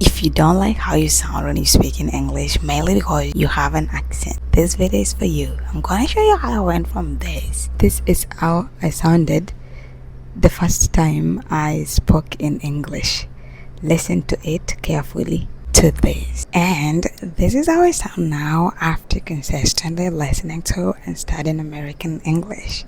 If you don't like how you sound when you speak in English, mainly because you have an accent, this video is for you. I'm gonna show you how I went from this. This is how I sounded the first time I spoke in English. Listen to it carefully to this. And this is how I sound now after consistently listening to and studying American English.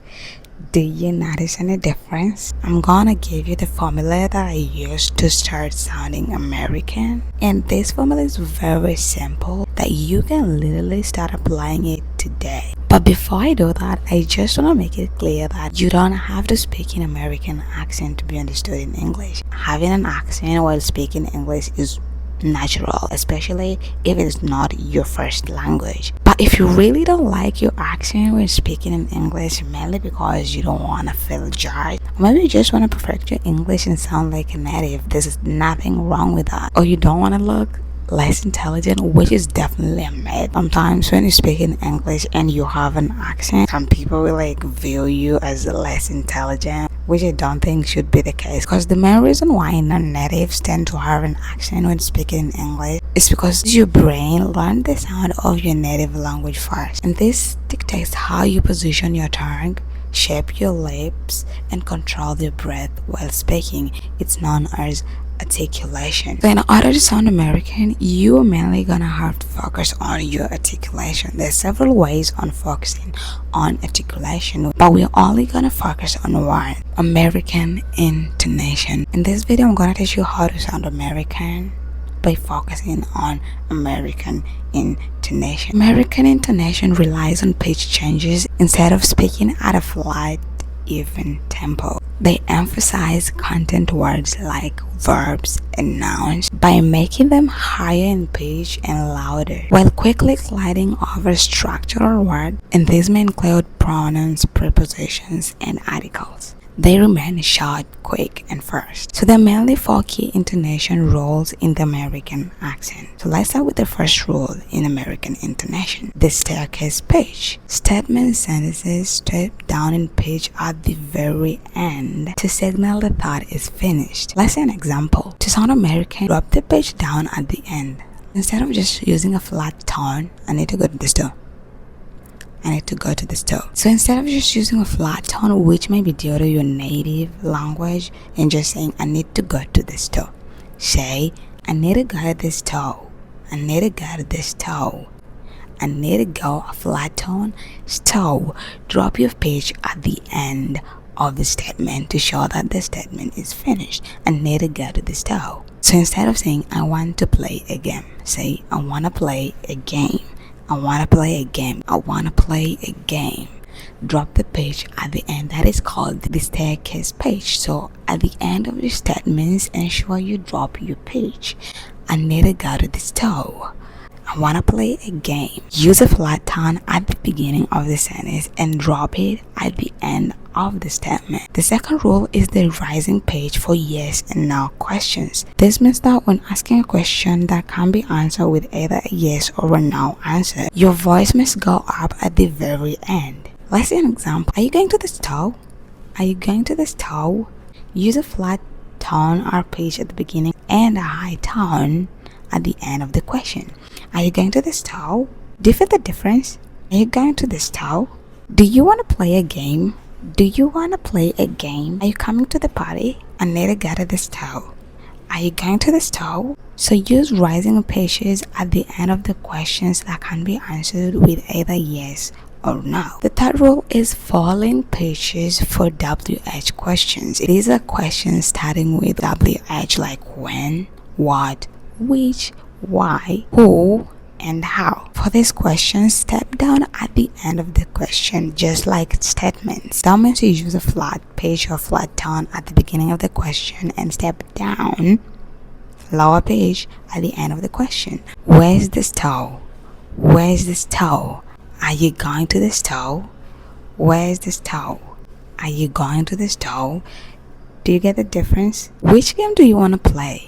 Do you notice any difference? I'm gonna give you the formula that I used to start sounding American. And this formula is very simple that you can literally start applying it today. But before I do that, I just want to make it clear that you don't have to speak in American accent to be understood in English. Having an accent while speaking English is natural, especially if it's not your first language. But if you really don't like your accent when speaking in English, mainly because you don't want to feel judged, or maybe you just want to perfect your English and sound like a native, there's nothing wrong with that. Or you don't want to look less intelligent, which is definitely a myth. Sometimes when you speak in English and you have an accent, some people will view you as less intelligent, which I don't think should be the case, because the main reason why non-natives tend to have an accent when speaking in English is because your brain learned the sound of your native language first, and this dictates how you position your tongue, shape your lips, and control your breath while speaking. It's known as articulation. So in order to sound American, you are mainly gonna have to focus on your articulation. There's several ways on focusing on articulation, but we're only gonna focus on one: American intonation. In this video, I'm gonna teach you how to sound American by focusing on American intonation. American intonation relies on pitch changes instead of speaking at a flat, even tempo. They emphasize content words like verbs and nouns by making them higher in pitch and louder, while quickly gliding over structural words, and these may include pronouns, prepositions, and articles. They remain short, quick, and first. So there are mainly 4 key intonation rules in the American accent. So let's start with the first rule in American intonation: the staircase pitch. Statement sentences step down in pitch at the very end to signal the thought is finished. Let's say an example. To sound American, drop the pitch down at the end. Instead of just using a flat tone, I need to go to the store. So instead of just using a flat tone, which may be due to your native language, and just saying I need to go to the store, say I need to go to the store. I need to go to the store. I need to go a flat tone, store. Drop your pitch at the end of the statement to show that the statement is finished. I need to go to the store. So instead of saying I want to play a game, say I want to play a game. I want to play a game. I want to play a game. Drop the pitch at the end. That is called the staircase pitch. So at the end of your statements, ensure you drop your pitch. I need to go to the store. I want to play a game. Use a flat tone at the beginning of the sentence and drop it at the end of the statement. The second rule is the rising pitch for yes and no questions. This means that when asking a question that can be answered with either a yes or a no answer, your voice must go up at the very end. Let's see an example. Are you going to the store? Are you going to the store? Use a flat tone or pitch at the beginning and a high tone at the end of the question. Are you going to the store? Do you feel the difference? Are you going to the store? Do you want to play a game? Do you want to play a game? Are you coming to the party? I need to go to the store. Are you going to the store? So use rising pitches at the end of the questions that can be answered with either yes or no. The third rule is falling pitches for WH questions. These are questions starting with WH like when, what, which, why, who, and how. For these questions, step down at the end of the question, just like statements. That means you use a flat pitch or flat tone at the beginning of the question and step down, lower pitch, at the end of the question. Where's the store? Where's the store? Are you going to the store? Where's the store? Are you going to the store? Do you get the difference? Which game do you want to play?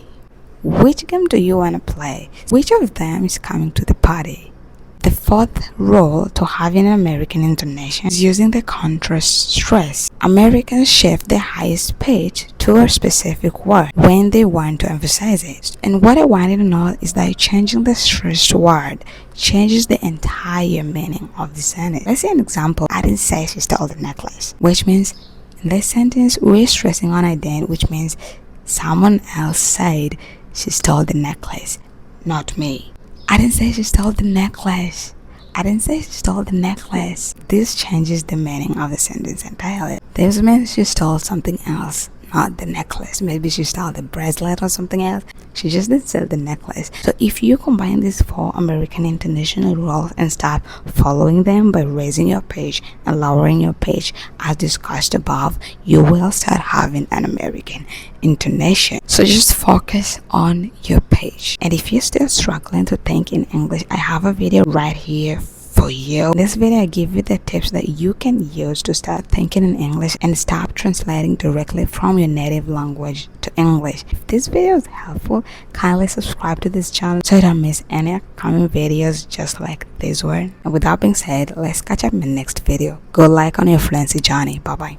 Which game do you want to play? Which of them is coming to the party? The fourth rule to having an American intonation is using the contrast stress Americans shift their highest pitch to a specific word when they want to emphasize it. And what I wanted to know is that changing the first word changes the entire meaning of the sentence. Let's say an example. I didn't say she stole the necklace, which means in this sentence we're stressing on I didn't, which means someone else said she stole the necklace, not me. I didn't say she stole the necklace. I didn't say she stole the necklace. This changes the meaning of the sentence entirely. This means she stole something else, not the necklace. Maybe she stole the bracelet or something else. She just didn't steal the necklace. So if you combine these 4 American intonation rules and start following them by raising your pitch and lowering your pitch as discussed above, you will start having an American intonation. So just focus on your pitch. And if you're still struggling to think in English, I have a video right here for you. In this video, I give you the tips that you can use to start thinking in English and stop translating directly from your native language to English. If this video is helpful, kindly subscribe to this channel so you don't miss any upcoming videos just like this one. And with that being said, let's catch up in the next video. Good luck on your fluency journey. Bye bye.